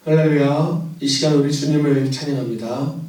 할렐루야. 이 시간 우리 주님을 찬양합니다.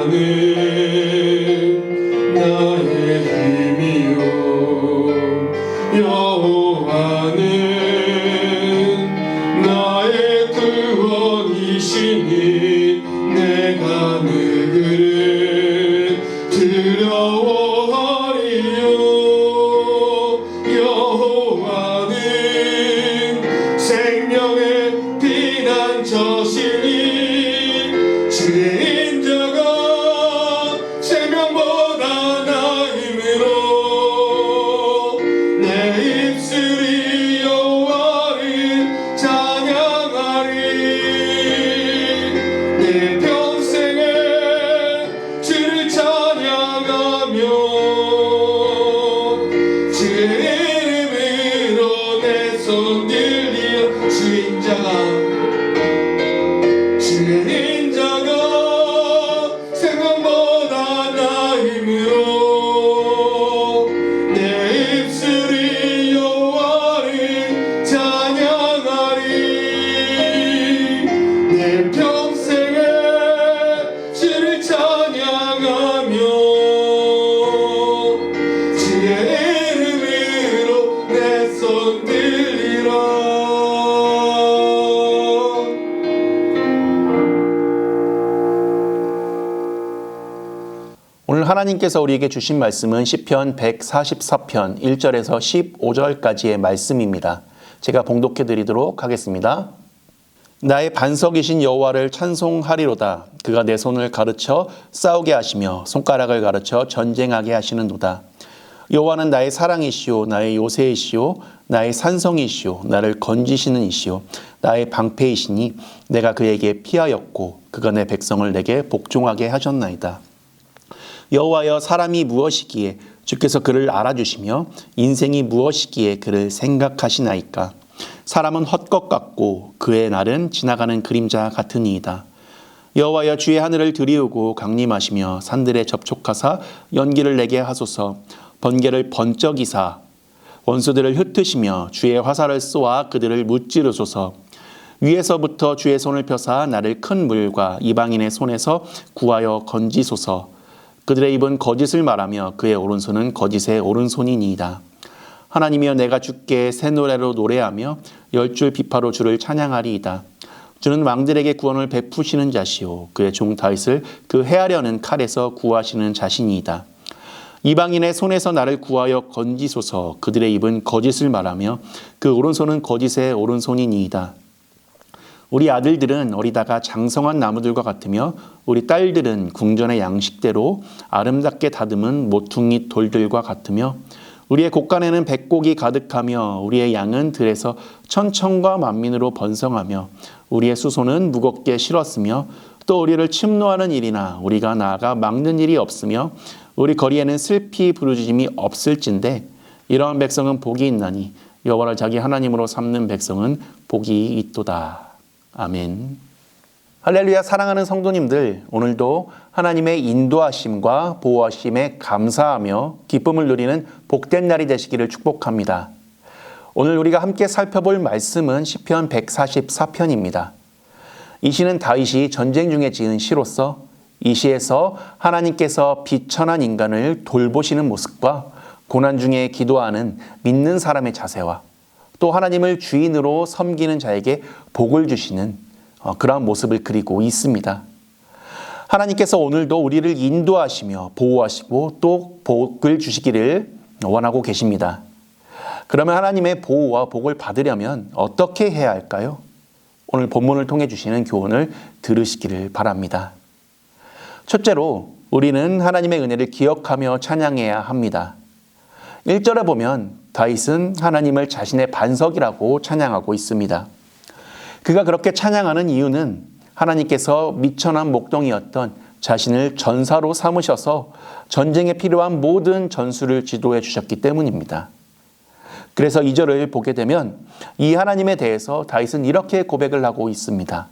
여호와는 나의 힘이요 여호와 주의 인자가 생명보다 나 힘으로 내 입술이 여호와를 찬양하리. 내 평생에 주를 찬양하며 주의 이름으로 내 손 들리라. 오늘 하나님께서 우리에게 주신 말씀은 시편 144편 1절에서 15절까지의 말씀입니다. 제가 봉독해 드리도록 하겠습니다. 나의 반석이신 여호와를 찬송하리로다. 그가 내 손을 가르쳐 싸우게 하시며 손가락을 가르쳐 전쟁하게 하시는도다. 여호와는 나의 사랑이시오 나의 요새이시오 나의 산성이시오 나를 건지시는 이시오 나의 방패이시니 내가 그에게 피하였고 그가 내 백성을 내게 복종하게 하셨나이다. 여호와여, 사람이 무엇이기에 주께서 그를 알아주시며 인생이 무엇이기에 그를 생각하시나이까. 사람은 헛것 같고 그의 날은 지나가는 그림자 같으니이다. 여호와여, 주의 하늘을 들이우고 강림하시며 산들에 접촉하사 연기를 내게 하소서. 번개를 번쩍이사 원수들을 흩으시며 주의 화살을 쏘아 그들을 무찌르소서. 위에서부터 주의 손을 펴사 나를 큰 물과 이방인의 손에서 구하여 건지소서. 그들의 입은 거짓을 말하며 그의 오른손은 거짓의 오른손이니이다. 하나님이여, 내가 주께 새 노래로 노래하며 열줄 비파로 주를 찬양하리이다. 주는 왕들에게 구원을 베푸시는 자시오 그의 종 다윗을 그 해하려는 칼에서 구하시는 자신이이다. 이방인의 손에서 나를 구하여 건지소서. 그들의 입은 거짓을 말하며 그 오른손은 거짓의 오른손이니이다. 우리 아들들은 어리다가 장성한 나무들과 같으며 우리 딸들은 궁전의 양식대로 아름답게 다듬은 모퉁이 돌들과 같으며 우리의 곳간에는 백곡이 가득하며 우리의 양은 들에서 천천과 만민으로 번성하며 우리의 수소는 무겁게 실었으며 또 우리를 침노하는 일이나 우리가 나아가 막는 일이 없으며 우리 거리에는 슬피 부르짖음이 없을진데 이러한 백성은 복이 있나니 여호와를 자기 하나님으로 삼는 백성은 복이 있도다. 아멘. 할렐루야. 사랑하는 성도님들, 오늘도 하나님의 인도하심과 보호하심에 감사하며 기쁨을 누리는 복된 날이 되시기를 축복합니다. 오늘 우리가 함께 살펴볼 말씀은 시편 144편입니다. 이 시는 다윗이 전쟁 중에 지은 시로서 이 시에서 하나님께서 비천한 인간을 돌보시는 모습과 고난 중에 기도하는 믿는 사람의 자세와 또 하나님을 주인으로 섬기는 자에게 복을 주시는 그러한 모습을 그리고 있습니다. 하나님께서 오늘도 우리를 인도하시며 보호하시고 또 복을 주시기를 원하고 계십니다. 그러면 하나님의 보호와 복을 받으려면 어떻게 해야 할까요? 오늘 본문을 통해 주시는 교훈을 들으시기를 바랍니다. 첫째로 우리는 하나님의 은혜를 기억하며 찬양해야 합니다. 1절에 보면 다윗은 하나님을 자신의 반석이라고 찬양하고 있습니다. 그가 그렇게 찬양하는 이유는 하나님께서 미천한 목동이었던 자신을 전사로 삼으셔서 전쟁에 필요한 모든 전술을 지도해 주셨기 때문입니다. 그래서 2절을 보게 되면 이 하나님에 대해서 다윗은 이렇게 고백을 하고 있습니다.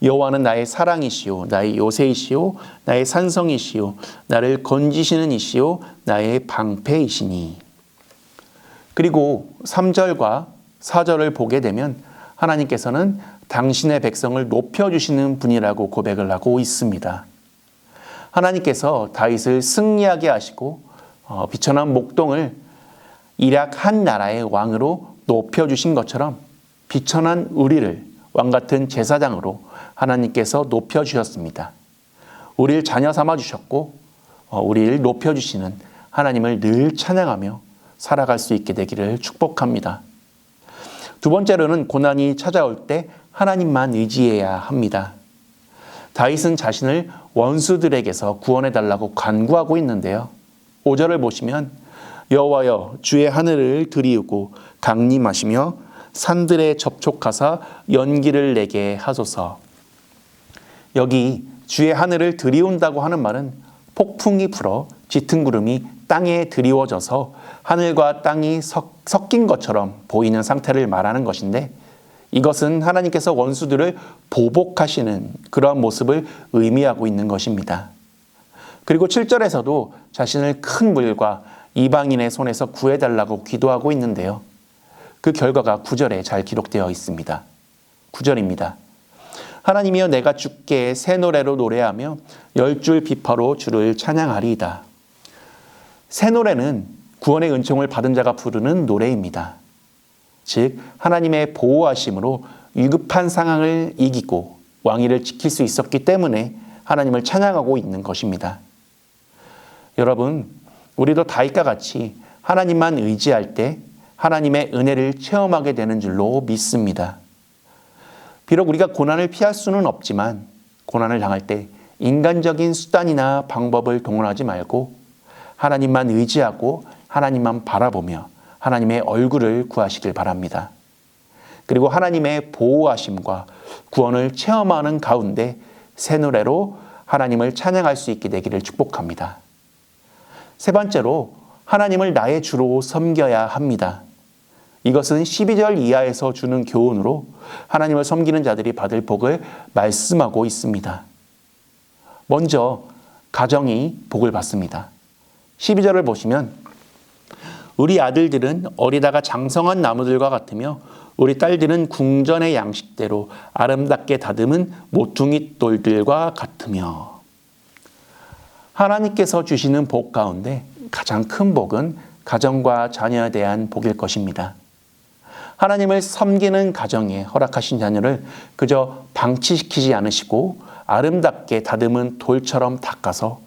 여호와는 나의 사랑이시오 나의 요새이시오 나의 산성이시오 나를 건지시는 이시오 나의 방패이시니. 그리고 3절과 4절을 보게 되면 하나님께서는 당신의 백성을 높여주시는 분이라고 고백을 하고 있습니다. 하나님께서 다윗을 승리하게 하시고 비천한 목동을 일약 한 나라의 왕으로 높여주신 것처럼 비천한 우리를 왕같은 제사장으로 하나님께서 높여주셨습니다. 우리를 자녀 삼아주셨고 우리를 높여주시는 하나님을 늘 찬양하며 살아갈 수 있게 되기를 축복합니다. 두 번째로는 고난이 찾아올 때 하나님만 의지해야 합니다. 다윗은 자신을 원수들에게서 구원해달라고 간구하고 있는데요. 5절을 보시면 여호와여, 주의 하늘을 들이우고 강림하시며 산들에 접촉하사 연기를 내게 하소서. 여기 주의 하늘을 들이운다고 하는 말은 폭풍이 불어 짙은 구름이 땅에 드리워져서 하늘과 땅이 섞인 것처럼 보이는 상태를 말하는 것인데, 이것은 하나님께서 원수들을 보복하시는 그러한 모습을 의미하고 있는 것입니다. 그리고 7절에서도 자신을 큰 물과 이방인의 손에서 구해달라고 기도하고 있는데요. 그 결과가 9절에 잘 기록되어 있습니다. 9절입니다. 하나님이여 내가 주께 새 노래로 노래하며 10줄 비파로 주를 찬양하리이다. 새 노래는 구원의 은총을 받은 자가 부르는 노래입니다. 즉 하나님의 보호하심으로 위급한 상황을 이기고 왕위를 지킬 수 있었기 때문에 하나님을 찬양하고 있는 것입니다. 여러분, 우리도 다윗과 같이 하나님만 의지할 때 하나님의 은혜를 체험하게 되는 줄로 믿습니다. 비록 우리가 고난을 피할 수는 없지만 고난을 당할 때 인간적인 수단이나 방법을 동원하지 말고 하나님만 의지하고 하나님만 바라보며 하나님의 얼굴을 구하시길 바랍니다. 그리고 하나님의 보호하심과 구원을 체험하는 가운데 새 노래로 하나님을 찬양할 수 있게 되기를 축복합니다. 세 번째로 하나님을 나의 주로 섬겨야 합니다. 이것은 12절 이하에서 주는 교훈으로 하나님을 섬기는 자들이 받을 복을 말씀하고 있습니다. 먼저 가정이 복을 받습니다. 12절을 보시면 우리 아들들은 어리다가 장성한 나무들과 같으며 우리 딸들은 궁전의 양식대로 아름답게 다듬은 모퉁이 돌들과 같으며. 하나님께서 주시는 복 가운데 가장 큰 복은 가정과 자녀에 대한 복일 것입니다. 하나님을 섬기는 가정에 허락하신 자녀를 그저 방치시키지 않으시고 아름답게 다듬은 돌처럼 닦아서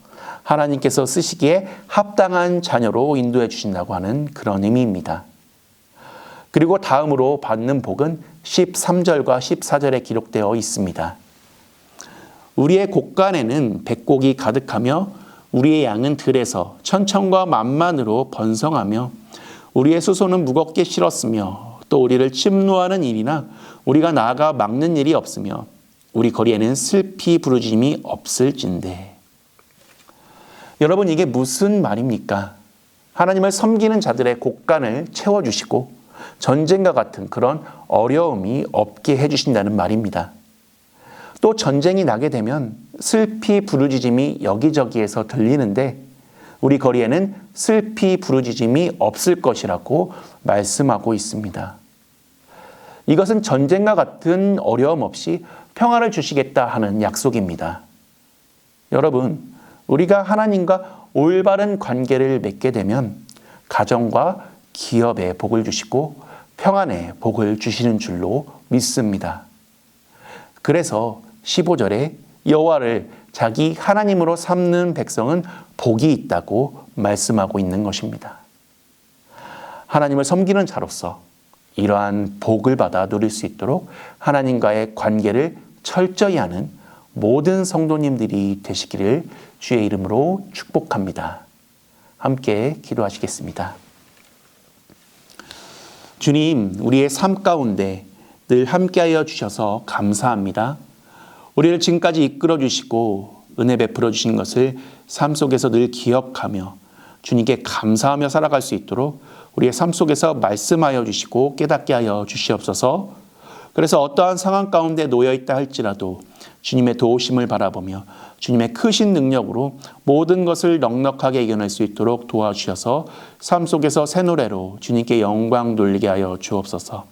하나님께서 쓰시기에 합당한 자녀로 인도해 주신다고 하는 그런 의미입니다. 그리고 다음으로 받는 복은 13절과 14절에 기록되어 있습니다. 우리의 곳간에는 백곡이 가득하며 우리의 양은 들에서 천천과 만만으로 번성하며 우리의 수소는 무겁게 실었으며 또 우리를 침노하는 일이나 우리가 나아가 막는 일이 없으며 우리 거리에는 슬피 부르짖음이 없을진대. 여러분, 이게 무슨 말입니까? 하나님을 섬기는 자들의 곳간을 채워주시고 전쟁과 같은 그런 어려움이 없게 해주신다는 말입니다. 또 전쟁이 나게 되면 슬피 부르짖음이 여기저기에서 들리는데 우리 거리에는 슬피 부르짖음이 없을 것이라고 말씀하고 있습니다. 이것은 전쟁과 같은 어려움 없이 평화를 주시겠다 하는 약속입니다. 여러분, 우리가 하나님과 올바른 관계를 맺게 되면 가정과 기업에 복을 주시고 평안에 복을 주시는 줄로 믿습니다. 그래서 15절에 여호와를 자기 하나님으로 삼는 백성은 복이 있다고 말씀하고 있는 것입니다. 하나님을 섬기는 자로서 이러한 복을 받아 누릴 수 있도록 하나님과의 관계를 철저히 하는 모든 성도님들이 되시기를 주의 이름으로 축복합니다. 함께 기도하시겠습니다. 주님, 우리의 삶 가운데 늘 함께하여 주셔서 감사합니다. 우리를 지금까지 이끌어 주시고 은혜 베풀어 주신 것을 삶 속에서 늘 기억하며 주님께 감사하며 살아갈 수 있도록 우리의 삶 속에서 말씀하여 주시고 깨닫게 하여 주시옵소서. 그래서 어떠한 상황 가운데 놓여 있다 할지라도 주님의 도우심을 바라보며 주님의 크신 능력으로 모든 것을 넉넉하게 이겨낼 수 있도록 도와주셔서 삶 속에서 새 노래로 주님께 영광 돌리게 하여 주옵소서.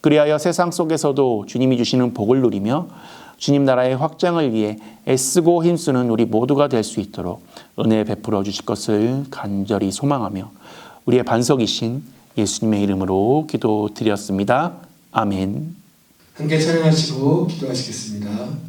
그리하여 세상 속에서도 주님이 주시는 복을 누리며 주님 나라의 확장을 위해 애쓰고 힘쓰는 우리 모두가 될 수 있도록 은혜 베풀어 주실 것을 간절히 소망하며 우리의 반석이신 예수님의 이름으로 기도드렸습니다. 아멘. 함께 찬양하시고 기도하시겠습니다.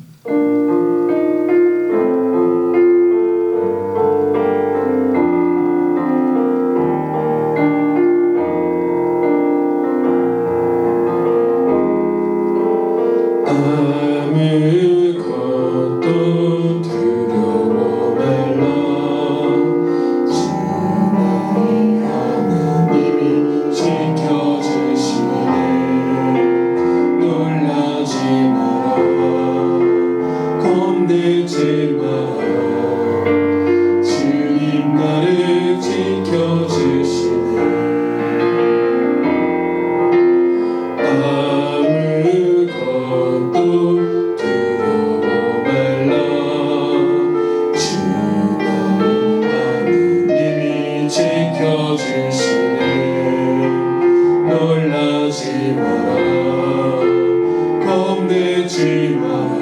울지 마라.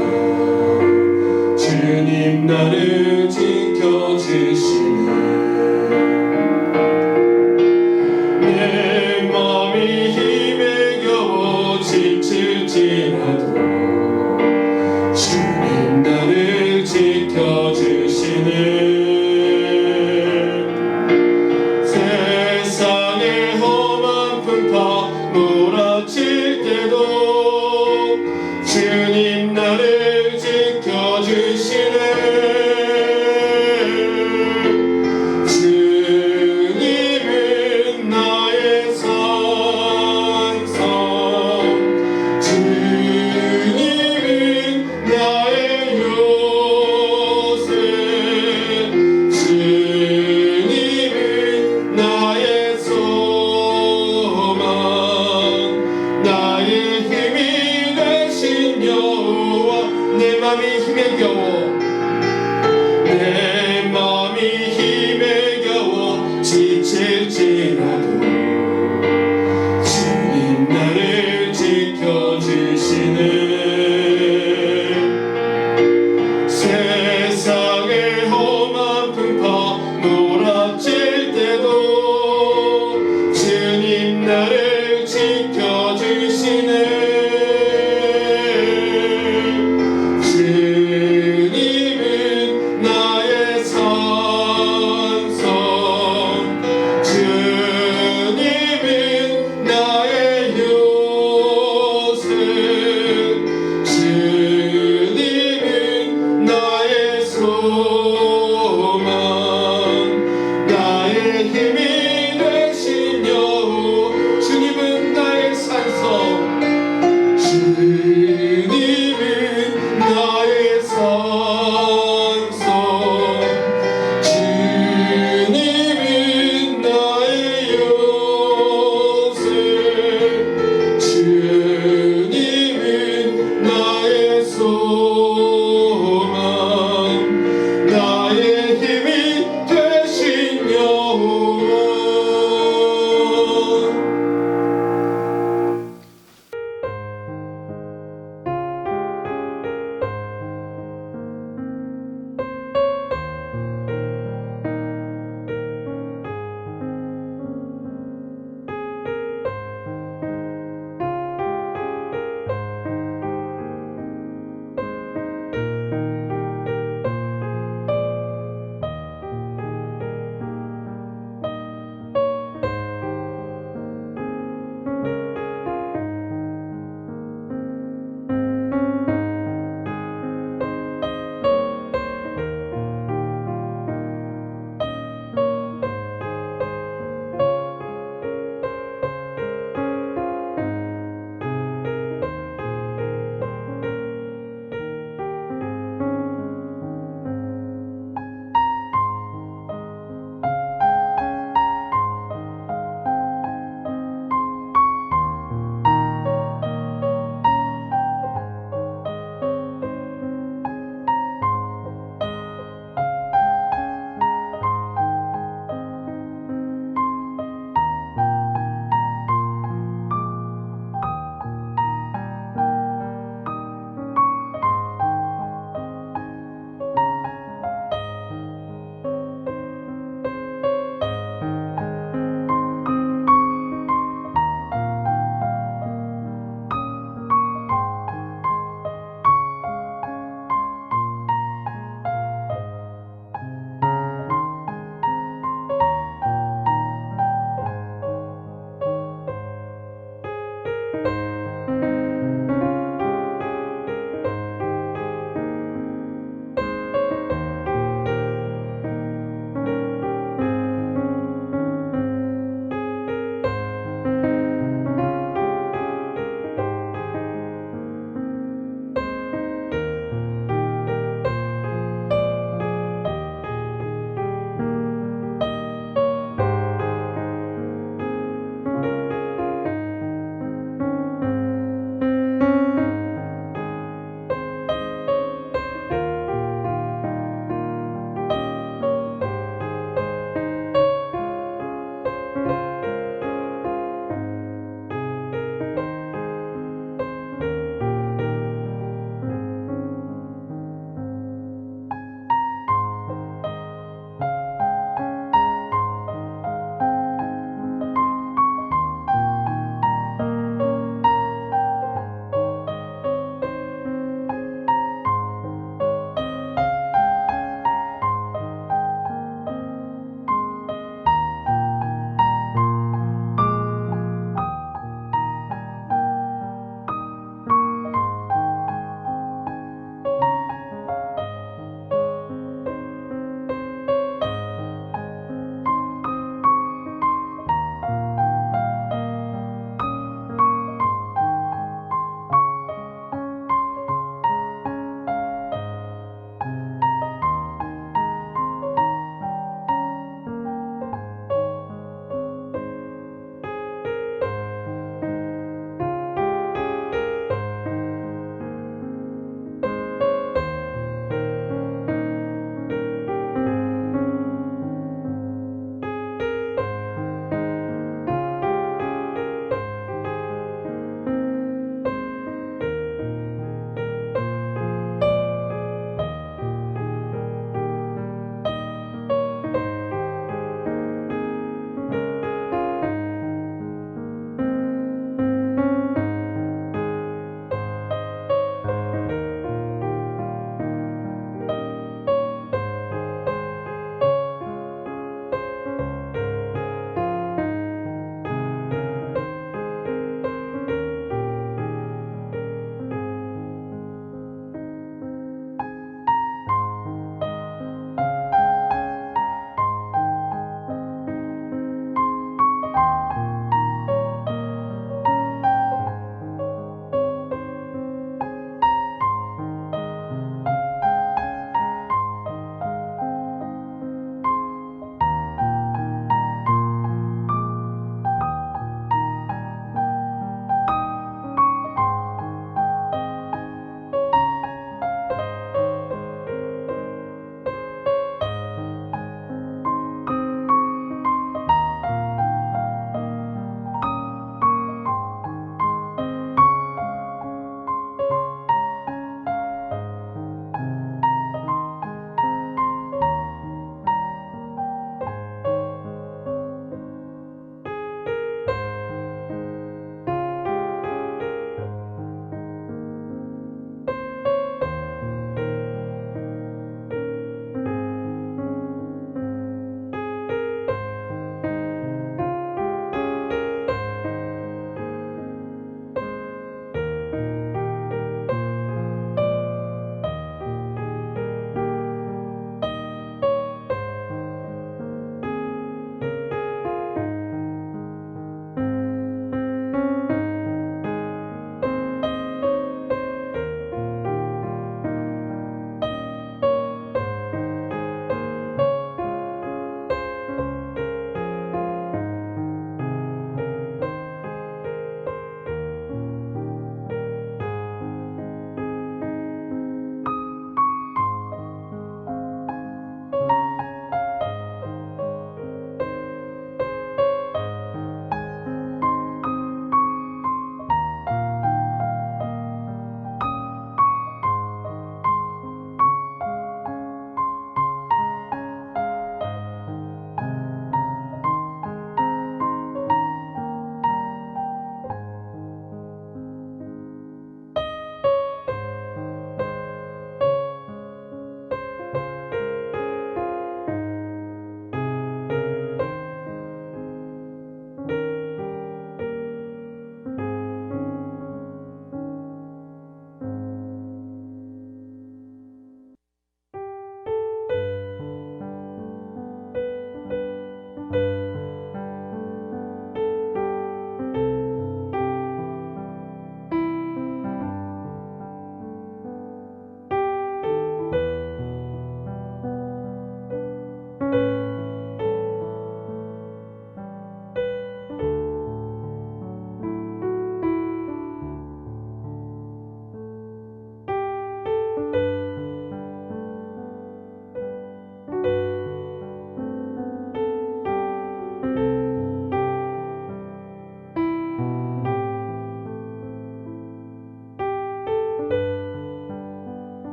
주님 나를 지켜주시네. 내 마음이 힘에 겨워 지칠지라도 주님 나를 지켜주시네. 세상의 험한 풍파 몰아칠 때도 주님 나를 지켜주시네. 주님은 나의 산성, 주님은 나의 요새, 주님은 나의 소망, 나의 힘이 되신 여호와. 내 맘이 힘에 겨워, 내 맘이 힘에 겨워 지칠지라도 주님 나를 지켜주시네.